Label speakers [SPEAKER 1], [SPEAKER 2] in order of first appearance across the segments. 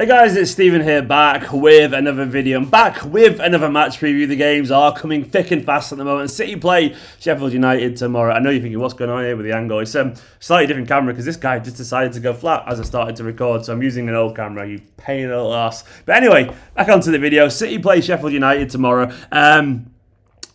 [SPEAKER 1] Hey guys, it's Stephen here, back with another video. I'm back with another match preview. The games are coming thick and fast at the moment. City play Sheffield United tomorrow. I know you're thinking, what's going on here with the angle? It's a slightly different camera because this guy just decided to go flat as I started to record. So I'm using an old camera, you pain in the little ass. But anyway, back onto the video. City play Sheffield United tomorrow.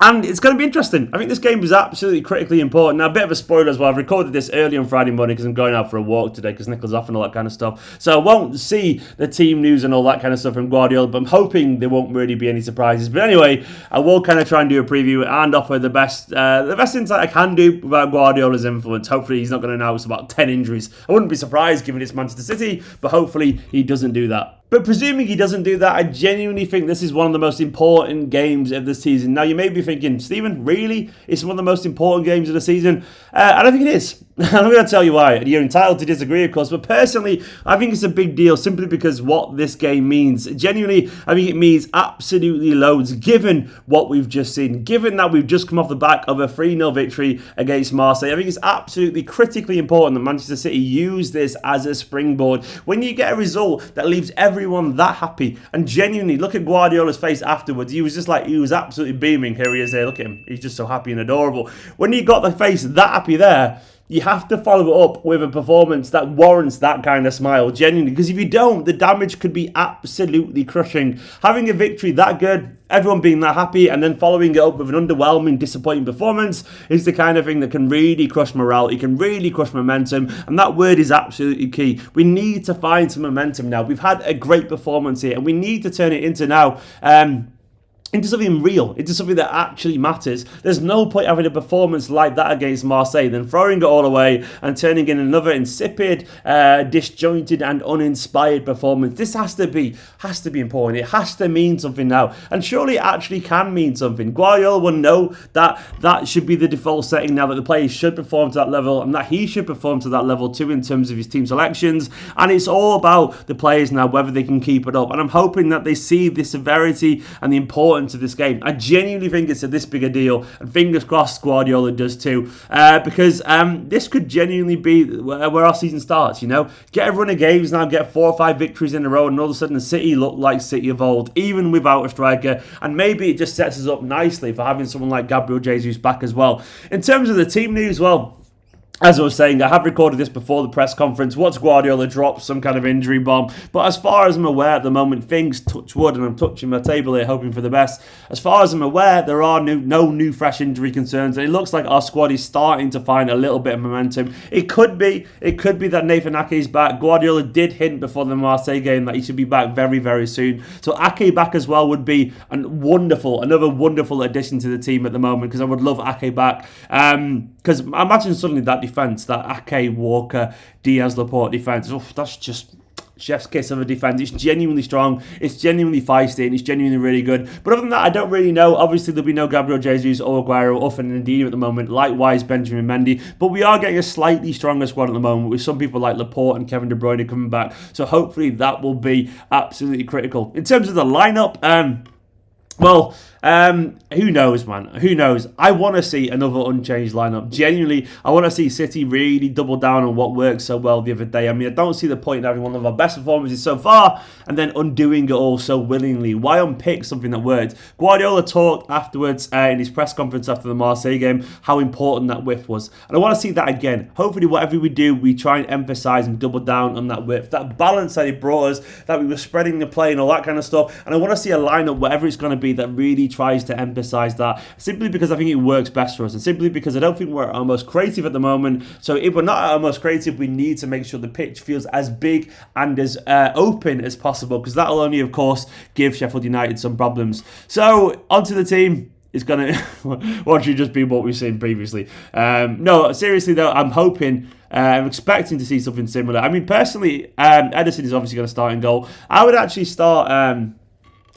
[SPEAKER 1] And it's going to be interesting. I think this game is absolutely critically important. Now, a bit of a spoiler as well. I've recorded this early on Friday morning because I'm going out for a walk today because Nico's off and all that kind of stuff. So I won't see the team news and all that kind of stuff from Guardiola, but I'm hoping there won't really be any surprises. But anyway, I will kind of try and do a preview and offer the best insight I can do about Guardiola's influence. Hopefully, he's not going to announce about 10 injuries. I wouldn't be surprised given it's Manchester City, but hopefully he doesn't do that. But presuming he doesn't do that, I genuinely think this is one of the most important games of the season. Now, you may be thinking, Stephen, really? It's one of the most important games of the season? I don't think it is. I'm going to tell you why. You're entitled to disagree, of course, but personally, I think it's a big deal simply because what this game means. Genuinely, I think it means absolutely loads, given what we've just seen, given that we've just come off the back of a 3-0 victory against Marseille. I think it's absolutely critically important that Manchester City use this as a springboard. When you get a result that leaves everyone that happy, and genuinely, look at Guardiola's face afterwards. He was just like, he was absolutely beaming. Here he is there, look at him. He's just so happy and adorable. When you got the face that happy there, you have to follow it up with a performance that warrants that kind of smile, genuinely. Because if you don't, the damage could be absolutely crushing. Having a victory that good, everyone being that happy, and then following it up with an underwhelming, disappointing performance is the kind of thing that can really crush morale. It can really crush momentum, and that word is absolutely key. We need to find some momentum now. We've had a great performance here, and we need to turn it into now into something real, into something that actually matters. There's no point having a performance like that against Marseille, then throwing it all away and turning in another insipid, disjointed and uninspired performance. This has to be important. It has to mean something now. And surely it actually can mean something. Guardiola will know that that should be the default setting now, that the players should perform to that level and that he should perform to that level too in terms of his team selections. And it's all about the players now, whether they can keep it up. And I'm hoping that they see the severity and the importance of this game. I genuinely think it's this big a deal, and fingers crossed Guardiola does too, because this could genuinely be where our season starts. You know, get a run of games now, get 4 or 5 victories in a row, and all of a sudden City look like City of old, even without a striker. And maybe it just sets us up nicely for having someone like Gabriel Jesus back as well. In terms of the team news, well, as I was saying, I have recorded this before the press conference. Once Guardiola drops some kind of injury bomb. But as far as I'm aware at the moment, things, touch wood, and I'm touching my table here, hoping for the best. As far as I'm aware, there are no new fresh injury concerns. And it looks like our squad is starting to find a little bit of momentum. It could be that Nathan Ake is back. Guardiola did hint before the Marseille game that he should be back very, very soon. So Ake back as well would be another wonderful addition to the team at the moment, because I would love Ake back. Because imagine suddenly that defence, that Ake, Walker, Diaz, Laporte defence, that's just chef's kiss of a defence. It's genuinely strong, it's genuinely feisty, and it's genuinely really good. But other than that, I don't really know. Obviously, there'll be no Gabriel Jesus or Aguero, Uff and Ndidi at the moment. Likewise, Benjamin Mendy. But we are getting a slightly stronger squad at the moment, with some people like Laporte and Kevin De Bruyne coming back. So hopefully that will be absolutely critical. In terms of the lineup, who knows, man? Who knows? I want to see another unchanged lineup. Genuinely, I want to see City really double down on what worked so well the other day. I mean, I don't see the point in having one of our best performances so far and then undoing it all so willingly. Why unpick something that worked? Guardiola talked afterwards in his press conference after the Marseille game how important that width was. And I want to see that again. Hopefully, whatever we do, we try and emphasise and double down on that width. That balance that he brought us, that we were spreading the play and all that kind of stuff. And I want to see a lineup, whatever it's going to be, that really tries to emphasise that, simply because I think it works best for us, and simply because I don't think we're at our most creative at the moment. So if we're not at our most creative, we need to make sure the pitch feels as big and as open as possible, because that'll only, of course, give Sheffield United some problems. So onto the team. It's going to watch just be what we've seen previously. No, seriously though, I'm expecting to see something similar. I mean, personally, Ederson is obviously going to start in goal. I would actually start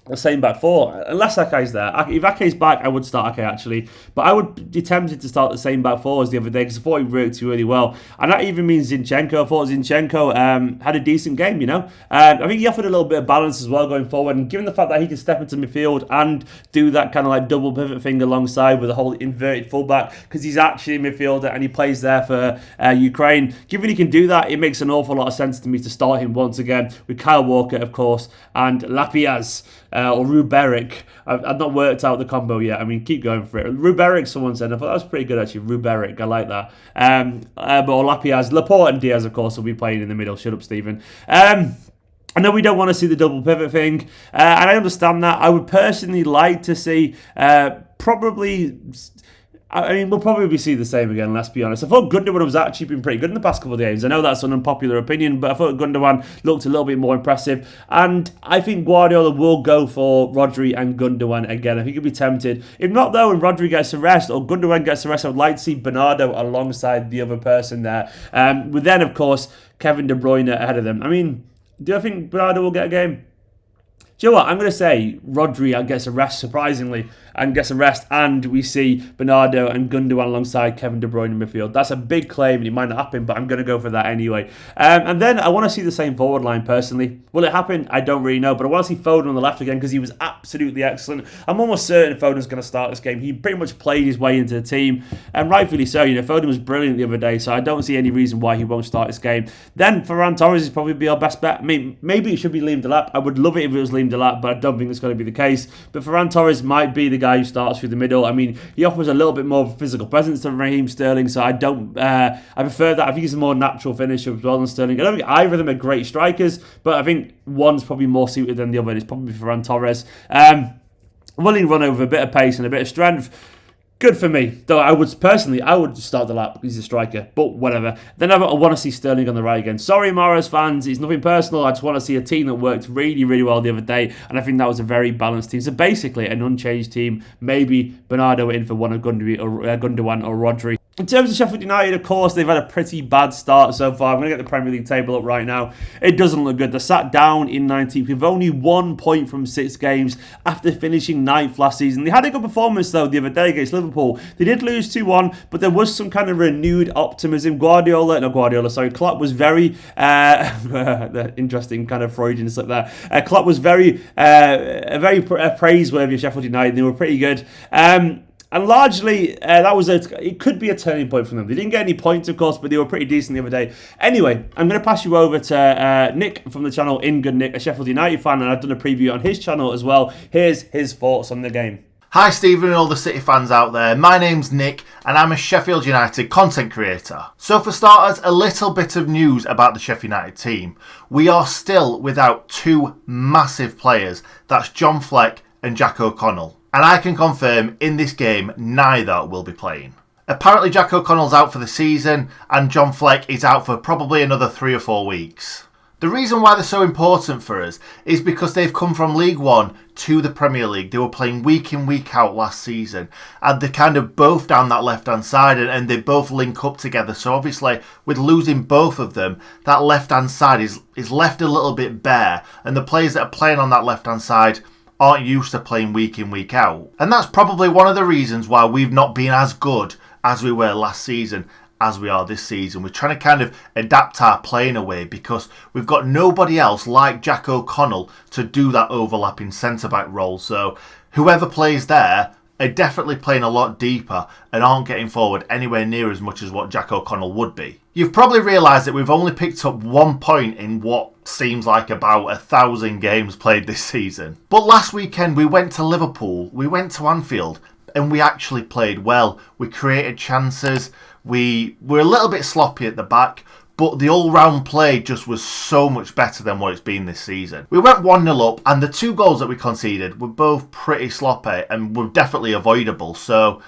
[SPEAKER 1] the same back four, unless Ake's there. If Ake's back, I would start Ake actually, but I would be tempted to start the same back four as the other day because I thought he worked really well, and that even means Zinchenko. I thought Zinchenko had a decent game, you know. I think he offered a little bit of balance as well going forward, and given the fact that he can step into midfield and do that kind of like double pivot thing alongside with a whole inverted fullback, because he's actually a midfielder and he plays there for Ukraine. Given he can do that, it makes an awful lot of sense to me to start him once again with Kyle Walker, of course, and Lapiaz. Or Ruberic. I've not worked out the combo yet. I mean, keep going for it. Ruberic, someone said. I thought that was pretty good, actually. Ruberic, I like that. But Lapiaz, Laporte and Diaz, of course, will be playing in the middle. Shut up, Stephen. I know we don't want to see the double pivot thing, and I understand that. I would personally like to see probably... I mean, we'll probably see the same again, let's be honest. I thought Gundogan was actually been pretty good in the past couple of games. I know that's an unpopular opinion, but I thought Gundogan looked a little bit more impressive. And I think Guardiola will go for Rodri and Gundogan again. I think he'll be tempted. If not, though, when Rodri gets a rest or Gundogan gets a rest, I would like to see Bernardo alongside the other person there. With then, of course, Kevin De Bruyne ahead of them. I mean, do I think Bernardo will get a game? Do you know what? I'm going to say Rodri gets a rest, surprisingly, and gets a rest, and we see Bernardo and Gundogan alongside Kevin De Bruyne in midfield. That's a big claim, and it might not happen, but I'm going to go for that anyway. And then I want to see the same forward line, personally. Will it happen? I don't really know, but I want to see Foden on the left again, because he was absolutely excellent. I'm almost certain Foden's going to start this game. He pretty much played his way into the team, and rightfully so. You know, Foden was brilliant the other day, so I don't see any reason why he won't start this game. Then Ferran Torres is probably be our best bet. I mean, maybe it should be Liam Delap. I would love it if it was Liam Delap, but I don't think that's going to be the case. But Ferran Torres might be the guy who starts through the middle. I mean, he offers a little bit more of a physical presence than Raheem Sterling, so I don't. I prefer that. I think he's a more natural finisher as well than Sterling. I don't think either of them are great strikers, but I think one's probably more suited than the other, and it's probably Ferran Torres. Willing run over a bit of pace and a bit of strength. Good for me. Though I would start the lap because he's a striker, but whatever. Then I want to see Sterling on the right again. Sorry, Mahrez fans, it's nothing personal. I just want to see a team that worked really, really well the other day, and I think that was a very balanced team. So basically, an unchanged team. Maybe Bernardo in for one of Gundogan or Rodri. In terms of Sheffield United, of course, they've had a pretty bad start so far. I'm going to get the Premier League table up right now. It doesn't look good. They're sat down in 19th with only 1 point from 6 games after finishing 9th last season. They had a good performance, though, the other day against Liverpool. They did lose 2-1, but there was some kind of renewed optimism. Klopp was very... interesting kind of Freudian slip there. Klopp was very praiseworthy of Sheffield United. They were pretty good. And largely, it could be a turning point for them. They didn't get any points, of course, but they were pretty decent the other day. Anyway, I'm going to pass you over to Nick from the channel In Good Nick, a Sheffield United fan, and I've done a preview on his channel as well. Here's his thoughts on the game.
[SPEAKER 2] Hi Stephen and all the City fans out there, my name's Nick and I'm a Sheffield United content creator. So for starters, a little bit of news about the Sheff United team. We are still without 2 massive players, that's John Fleck and Jack O'Connell. And I can confirm in this game neither will be playing. Apparently Jack O'Connell's out for the season and John Fleck is out for probably another 3 or 4 weeks. The reason why they're so important for us is because they've come from League One to the Premier League. They were playing week in, week out last season. And they're kind of both down that left-hand side and they both link up together. So obviously, with losing both of them, that left-hand side is left a little bit bare. And the players that are playing on that left-hand side aren't used to playing week in, week out. And that's probably one of the reasons why we've not been as good as we were last season as we are this season. We're trying to kind of adapt our playing away because we've got nobody else like Jack O'Connell to do that overlapping centre-back role. So whoever plays there are definitely playing a lot deeper and aren't getting forward anywhere near as much as what Jack O'Connell would be. You've probably realised that we've only picked up 1 point in what seems like about 1,000 games played this season. But last weekend we went to Liverpool, we went to Anfield, and we actually played well. We created chances. We were a little bit sloppy at the back, but the all-round play just was so much better than what it's been this season. We went 1-0 up, and the 2 goals that we conceded were both pretty sloppy and were definitely avoidable. So,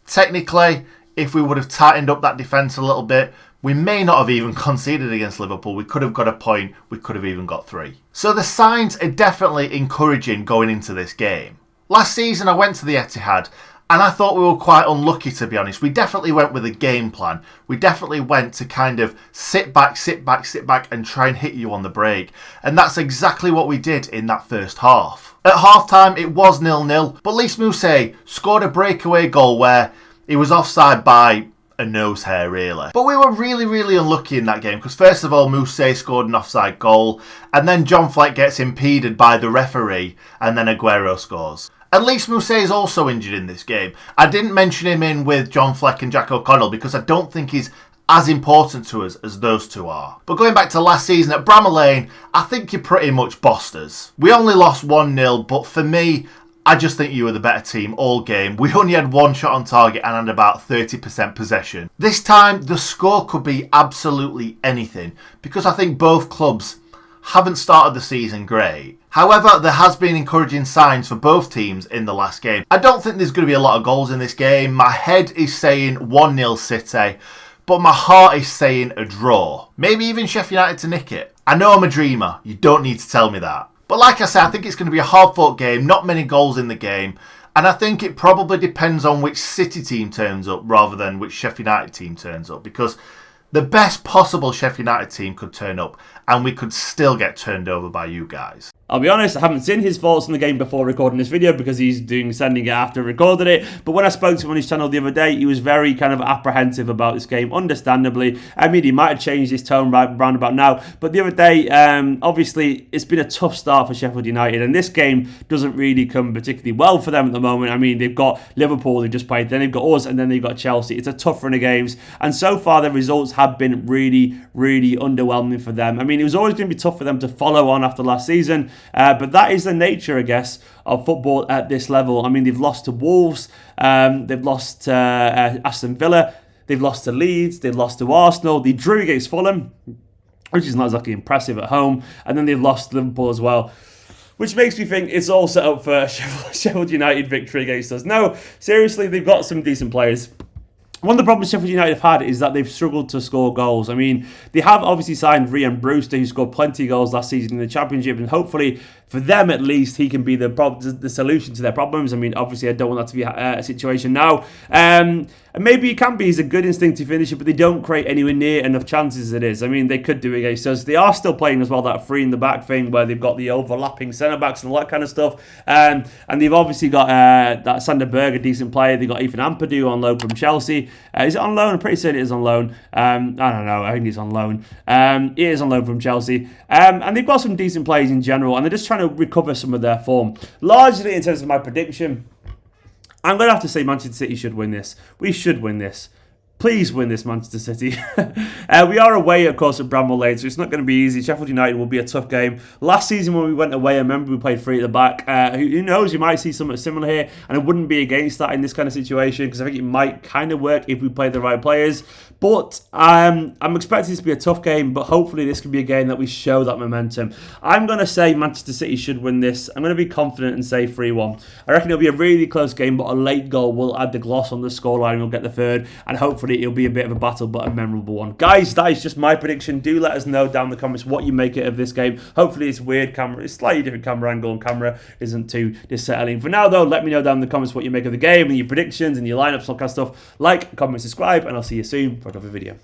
[SPEAKER 2] technically, if we would have tightened up that defence a little bit, we may not have even conceded against Liverpool. We could have got a point. We could have even got 3. So the signs are definitely encouraging going into this game. Last season, I went to the Etihad, And I thought we were quite unlucky, to be honest. We definitely went with a game plan. We definitely went to kind of sit back and try and hit you on the break. And that's exactly what we did in that first half. At half-time, it was 0-0, but Lys Mousset scored a breakaway goal where he was offside by a nose hair, really. But we were really unlucky in that game because first of all, Mousset scored an offside goal, and then John Fleck gets impeded by the referee, and then Aguero scores. And Lys Mousset is also injured in this game. I didn't mention him in with John Fleck and Jack O'Connell because I don't think he's as important to us as those two are. But going back to last season at Bramall Lane, I think you pretty much bossed us. We only lost 1-0, but for me, I just think you were the better team all game. We only had one shot on target and had about 30% possession. This time, the score could be absolutely anything because I think both clubs haven't started the season great. However, there has been encouraging signs for both teams in the last game. I don't think there's going to be a lot of goals in this game. My head is saying 1-0 City, but my heart is saying a draw. Maybe even Sheff United to nick it. I know I'm a dreamer. You don't need to tell me that. But like I said, I think it's going to be a hard-fought game, not many goals in the game, and I think it probably depends on which City team turns up rather than which Sheff United team turns up, because the best possible Sheff United team could turn up and we could still get turned over by you guys.
[SPEAKER 1] I'll be honest, I haven't seen his thoughts on the game before recording this video because he's sending it after recording it. But when I spoke to him on his channel the other day, he was very kind of apprehensive about this game, understandably. I mean, he might have changed his tone round about now. But the other day, obviously, it's been a tough start for Sheffield United. And this game doesn't really come particularly well for them at the moment. I mean, they've got Liverpool, they've just played. Then they've got us, and then they've got Chelsea. It's a tough run of games. And so far, the results have been really underwhelming for them. I mean, it was always going to be tough for them to follow on after last season. But that is the nature, I guess, of football at this level. I mean, they've lost to Wolves, they've lost to Aston Villa, they've lost to Leeds, they've lost to Arsenal, they drew against Fulham, which is not exactly impressive at home, and then they've lost to Liverpool as well. Which makes me think it's all set up for Sheffield United victory against us. No, seriously, they've got some decent players. One of the problems Sheffield United have had is that they've struggled to score goals. I mean, they have obviously signed Ryan Brewster, who scored plenty of goals last season in the Championship, and hopefully, for them at least, he can be the solution to their problems. I mean, obviously, I don't want that to be a situation now. And maybe it can be. He's a good instinctive finisher, but they don't create anywhere near enough chances as it is. I mean, they could do it against us. They are still playing as well that three in the back thing where they've got the overlapping centre-backs and all that kind of stuff. And they've obviously got that Sander Berg, a decent player. They've got Ethan Ampadu on loan from Chelsea. Is it on loan? I'm pretty certain it is on loan. I don't know. I think he's on loan. It is on loan from Chelsea. And they've got some decent players in general, and they're just trying to recover some of their form. Largely, in terms of my prediction, I'm going to have to say Manchester City should win this. We should win this. Please win this, Manchester City. We are away, of course, at Bramall Lane, so it's not going to be easy. Sheffield United will be a tough game. Last season when we went away, I remember we played three at the back. Who knows, you might see something similar here, and I wouldn't be against that in this kind of situation because I think it might kind of work if we play the right players. But I'm expecting this to be a tough game, but hopefully this can be a game that we show that momentum. I'm going to say Manchester City should win this. I'm going to be confident and say 3-1. I reckon it'll be a really close game, but a late goal will add the gloss on the scoreline and we'll get the third, and hopefully it'll be a bit of a battle, but a memorable one. Guys, that is just my prediction. Do let us know down in the comments what you make it of this game. Hopefully it's weird camera, it's slightly different camera angle, and camera isn't too dissettling. For now though, let me know down in the comments what you make of the game and your predictions and your lineups, all kind of stuff. Like, comment, subscribe, and I'll see you soon for another video.